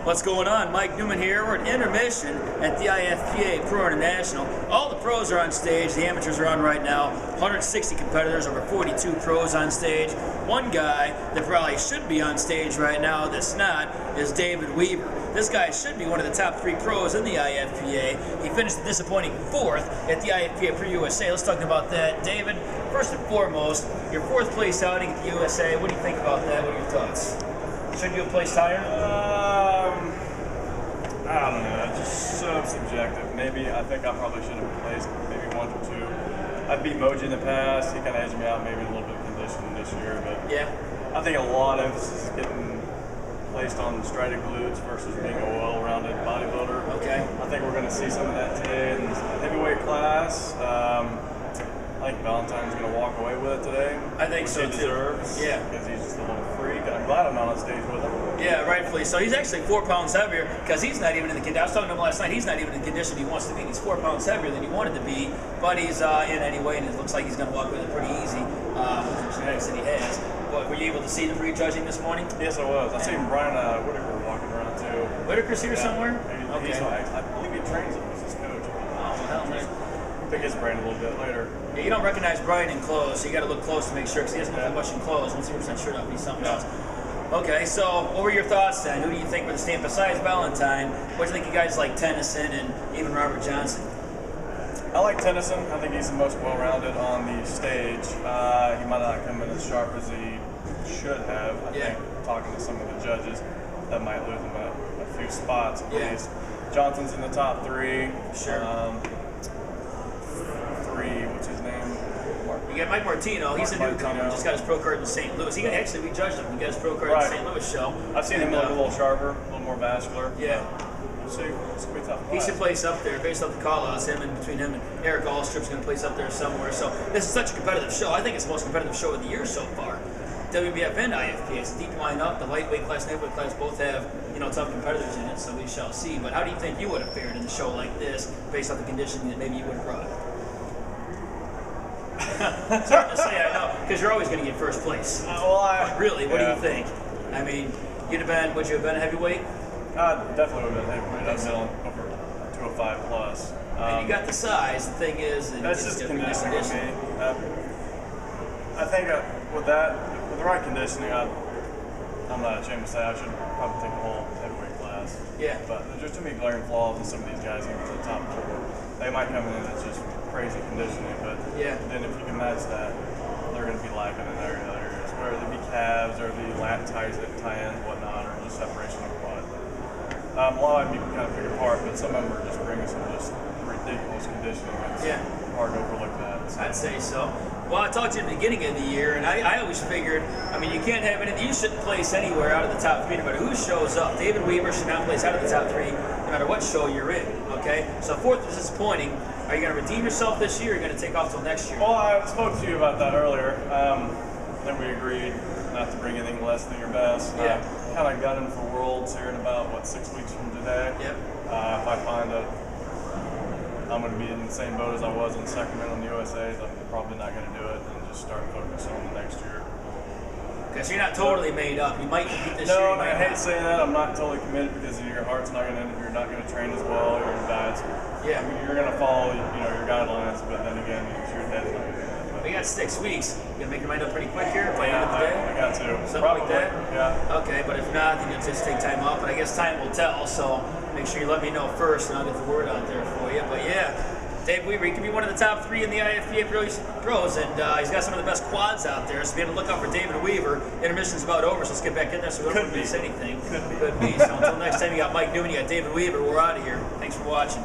What's going on? Mike Newman here. We're at intermission at the IFPA Pro International. All the pros are on stage. The amateurs are on right now. 160 competitors, over 42 pros on stage. One guy that probably should be on stage right now that's not is David Weaver. This guy should be one of the top 3 pros in the IFPA. He finished a disappointing 4th at the IFPA Pro USA. Let's talk about that. David, first and foremost, your 4th place outing at the USA. What do you think about that? What are your thoughts? Should you have placed higher? I don't know. It's just so subjective. Maybe I think I probably should have placed maybe 1 or 2. I beat Moji in the past. He kind of edged me out maybe a little bit of condition this year, but yeah, I think a lot of emphasis is getting placed on striated glutes versus being a well-rounded bodybuilder. Okay. I think we're going to see some of that today in the heavyweight class. I think Valentine's going to walk away with it today. I think so too. Deserves, yeah. Because he's just a little freak, and I'm glad I'm not on stage with him. Yeah, rightfully so. He's actually 4 pounds heavier because he's not even in the condition. I was talking to him last night. He's not even in the condition he wants to be. He's 4 pounds heavier than he wanted to be, but he's in anyway, and it looks like he's going to walk with it pretty easy with the genetics that he has. But were you able to see the prejudging this morning? Yes, I was. I seen Brian Whitaker walking around too. Whitaker's here somewhere? Okay. I believe he trains him as his coach. Oh, hell, man. Pick his brain a little bit later. Yeah, you don't recognize Brian in clothes, so you got to look close to make sure because he doesn't look much in clothes. Once he puts that shirt up, he's something else. Okay, so what were your thoughts then? Who do you think were the stand besides Valentine? What do you think of guys like Tennyson and even Robert Johnson? I like Tennyson. I think he's the most well-rounded on the stage. He might not come in as sharp as he should have. I think talking to some of the judges, that might lose him a few spots at least. Johnson's in the top 3. Sure. What's his name? You got Mike Martino. He's a newcomer. Just got his pro card in St. Louis. We judged him. He got his pro card in the St. Louis show. I've seen him look a little sharper, a little more vascular. Yeah. We'll see. It's going to be tough. He should place up there based off the call-outs. Between him and Eric Allstrip's going to place up there somewhere. So this is such a competitive show. I think it's the most competitive show of the year so far. WBF and IFPA. It's a deep lineup. The lightweight class and heavyweight class both have tough competitors in it, so we shall see. But how do you think you would have fared in a show like this based on the conditioning that maybe you would have brought? It's hard to say, I know, because you're always going to get first place. Really, what do you think? I mean, would you have been a heavyweight? Definitely would have been a heavyweight. I've been over 205 plus. And you got the size. The thing is, that's just conditioning with me. I think with the right conditioning, I'm not ashamed to say I should probably take the whole heavyweight class. Yeah. But there's just too many glaring flaws in some of these guys, even to the top 4. They might come in as just crazy conditioning, but then if you can match that, they're going to be lacking in other areas, whether it be calves or the lat ties that tie in, whatnot, or just separation of quad. A lot of them you can kind of pick apart, but some of them are just bringing some just ridiculous conditioning. It's hard to overlook that. So. I'd say so. Well, I talked to you at the beginning of the year, and I always figured, you can't have anything. You shouldn't place anywhere out of the top 3, no matter who shows up. David Weaver should not place out of the top 3, no matter what show you're in, okay? So 4th is disappointing. Are you going to redeem yourself this year, or are you going to take off till next year? Well, I spoke to you about that earlier. Then we agreed not to bring anything less than your best. Yeah. Kind of got in for Worlds here in about, 6 weeks from today. Yep. If I find that I'm going to be in the same boat as I was in Sacramento in the USA's, I'm probably not going to do it and just start focusing on the next year. Okay, so you're not totally made up. You might compete this year. No, I hate saying that. I'm not totally committed because your heart's not going to. You're not going to train as well. You're going to diet. You're going to follow, your guidelines, but then again, your head's not going to do that. We got 6 weeks. You gonna make your mind up pretty quick here by the end of the day? I got to. Something Probably, like that? Yeah. Okay, but if not, then you'll just take time off. But I guess time will tell, so make sure you let me know first, and I'll get the word out there for you. But yeah, Dave Weaver, he can be one of the top 3 in the IFPA Pros, and he's got some of the best quads out there, so be able to look out for David Weaver. Intermission's about over, so let's get back in there so we don't miss anything. Could be. So until next time, you got Mike Newman, you got David Weaver. We're out of here. Thanks for watching.